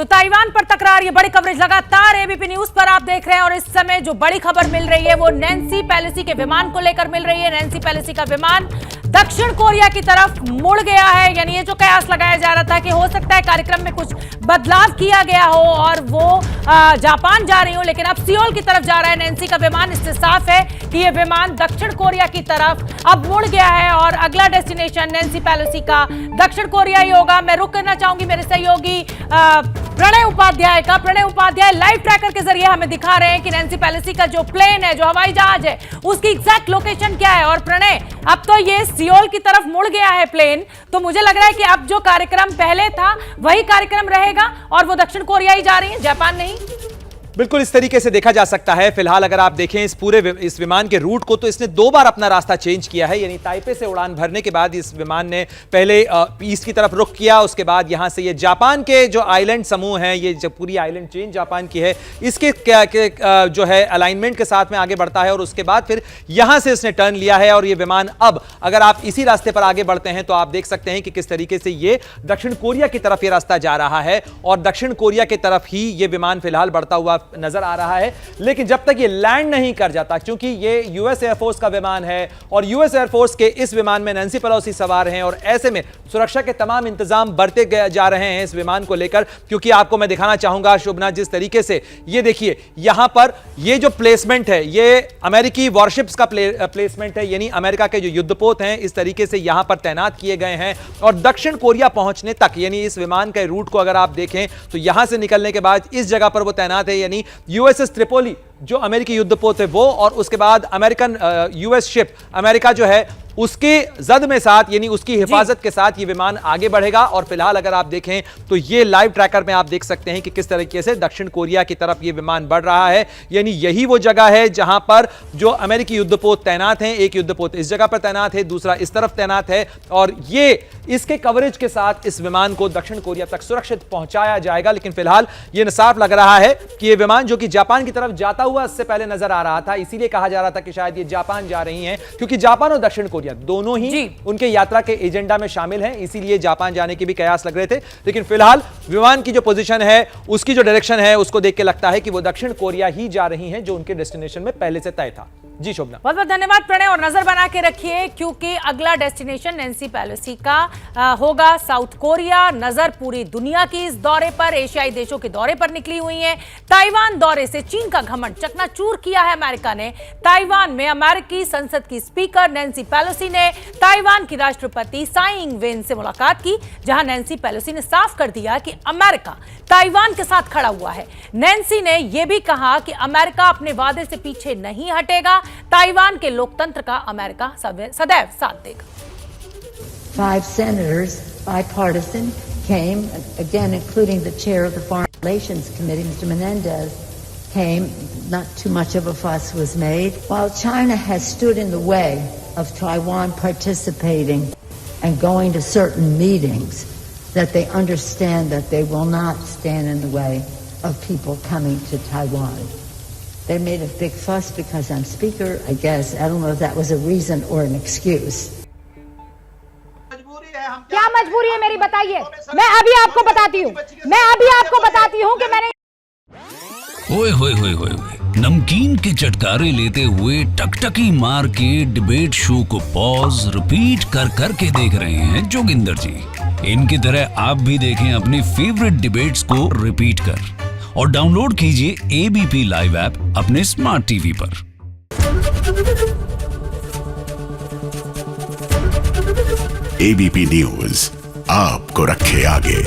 तो ताइवान पर तकरार, ये बड़ी कवरेज लगातार एबीपी न्यूज पर आप देख रहे हैं। और इस समय जो बड़ी खबर मिल रही है वो नैन्सी पेलोसी के विमान को लेकर मिल रही है। नैन्सी पेलोसी का विमान दक्षिण कोरिया की तरफ मुड़ गया है। यानी ये जो कयास लगाया जा रहा था कि हो सकता है कार्यक्रम में कुछ बदलाव किया गया हो और वो जापान जा रही हो, लेकिन अब सियोल की तरफ जा रहा है नैन्सी का विमान। इससे साफ है कि ये विमान दक्षिण कोरिया की तरफ अब मुड़ गया है और अगला डेस्टिनेशन नैन्सी पेलोसी का दक्षिण कोरिया ही होगा। मैं रुक करना चाहूंगी मेरे सहयोगी प्रणय उपाध्याय का। प्रणय उपाध्याय लाइव ट्रैकर के जरिए हमें दिखा रहे हैं कि नैन्सी पेलोसी का जो प्लेन है, जो हवाई जहाज है, उसकी एग्जैक्ट लोकेशन क्या है। और प्रणय, अब तो ये सियोल की तरफ मुड़ गया है प्लेन, तो मुझे लग रहा है कि अब जो कार्यक्रम पहले था वही कार्यक्रम रहेगा और वो दक्षिण कोरिया ही जा रही है, जापान नहीं। बिल्कुल इस तरीके से देखा जा सकता है। फिलहाल अगर आप देखें इस विमान के रूट को, तो इसने 2 बार अपना रास्ता चेंज किया है। यानी ताइपे से उड़ान भरने के बाद इस विमान ने पहले ईस्ट की तरफ रुख किया, उसके बाद यहां से ये जापान के जो आइलैंड समूह हैं, ये जो पूरी आइलैंड चेन जापान की है, इसके जो है अलाइनमेंट के साथ में आगे बढ़ता है और उसके बाद फिर यहां से इसने टर्न लिया है। और ये विमान अब अगर आप इसी रास्ते पर आगे बढ़ते हैं तो आप देख सकते हैं कि किस तरीके से ये दक्षिण कोरिया की तरफ ये रास्ता जा रहा है और दक्षिण कोरिया की तरफ ही ये विमान फिलहाल बढ़ता हुआ नजर आ रहा है। लेकिन जब तक ये लैंड नहीं कर जाता, क्योंकि ये यूएस एयरफोर्स का विमान है और यूएस एयरफोर्स के इस विमान में नैन्सी पेलोसी सवार हैं और ऐसे में सुरक्षा के तमाम इंतजाम बढ़ते जा रहे हैं इस विमान को लेकर। क्योंकि आपको मैं दिखाना चाहूंगा शुभना, जिस तरीके से ये देखिए यहां पर ये जो प्लेसमेंट है, ये अमेरिकी वॉरशिप्स का प्लेसमेंट है। यानी अमेरिका के जो युद्धपोत हैं इस तरीके से यहां पर तैनात किए गए हैं और दक्षिण कोरिया पहुंचने तक, यानी इस विमान के रूट को अगर आप देखें तो यहां से निकलने के बाद इस जगह पर वो तैनात है। यानी यूएसएस ट्रिपोली जो अमेरिकी युद्धपोत है वो, और उसके बाद अमेरिकन यूएस शिप अमेरिका जो है उसके जद में साथ, यानी उसकी हिफाजत के साथ ये विमान आगे बढ़ेगा। और फिलहाल अगर आप देखें तो ये लाइव ट्रैकर में आप देख सकते हैं कि किस तरीके से दक्षिण कोरिया की तरफ ये विमान बढ़ रहा है। यानी यही वो जगह है जहां पर जो अमेरिकी युद्धपोत तैनात हैं, एक युद्धपोत इस जगह पर तैनात है, दूसरा इस तरफ तैनात है और ये इसके कवरेज के साथ इस विमान को दक्षिण कोरिया तक सुरक्षित पहुंचाया जाएगा। लेकिन फिलहाल ये साफ लग रहा है कि ये विमान जो कि जापान की तरफ जाता हुआ इससे पहले नजर आ रहा था, इसीलिए कहा जा रहा था कि शायद ये जापान जा रही हैं, क्योंकि जापान और दक्षिण कोरिया दोनों ही उनके यात्रा के एजेंडा में शामिल हैं, इसीलिए जापान जाने के भी कयास लग रहे थे। लेकिन फिलहाल विमान की जो पोजीशन है, उसकी जो डायरेक्शन है, उसको देख के लगता है कि वो दक्षिण कोरिया ही जा रही हैं, जो उनके डेस्टिनेशन में पहले से तय था। जी शोभना, बहुत बहुत धन्यवाद प्रणय। और नजर बना के रखिए क्योंकि अगला डेस्टिनेशन नैन्सी पेलोसी का होगा साउथ कोरिया। नजर पूरी दुनिया की इस दौरे पर, एशियाई देशों के दौरे पर निकली हुई है। ताइवान दौरे से चीन का घमंड चकनाचूर किया है अमेरिका ने। ताइवान में अमेरिकी संसद की स्पीकर नैन्सी पेलोसी ने ताइवान की राष्ट्रपति साई इंग वेन से मुलाकात की, जहां नैन्सी पेलोसी ने साफ कर दिया कि अमेरिका ताइवान के साथ खड़ा हुआ है। नैन्सी ने यह भी कहा कि अमेरिका अपने वादे से पीछे नहीं हटेगा, ताइवान के लोकतंत्र का अमेरिका सदैव साथ देगा। 5 senators, bipartisan, came, again including the chair of the Foreign Relations Committee, Mr. Menendez, came. Not too much of a fuss was made. While China has stood in the way of Taiwan participating and going to certain meetings, that they understand that they will not stand in the way of people coming to Taiwan. They made a big fuss because I'm speaker, I guess. I don't know if that was a reason or an excuse. क्या मजबूरी है मेरी, बताइए। मैं अभी आपको बताती हूँ कि मैंने ओए होए होए होए, नमकीन के चटकारे लेते हुए टकटकी मार के डिबेट शो को पॉज रिपीट कर करके देख रहे हैं जोगिंदर जी। इनकी तरह आप भी देखें अपनी फेवरेट डिबेट्स को रिपीट कर और डाउनलोड कीजिए एबीपी लाइव ऐप अपने स्मार्ट टीवी पर। एबीपी न्यूज आपको रखे आगे।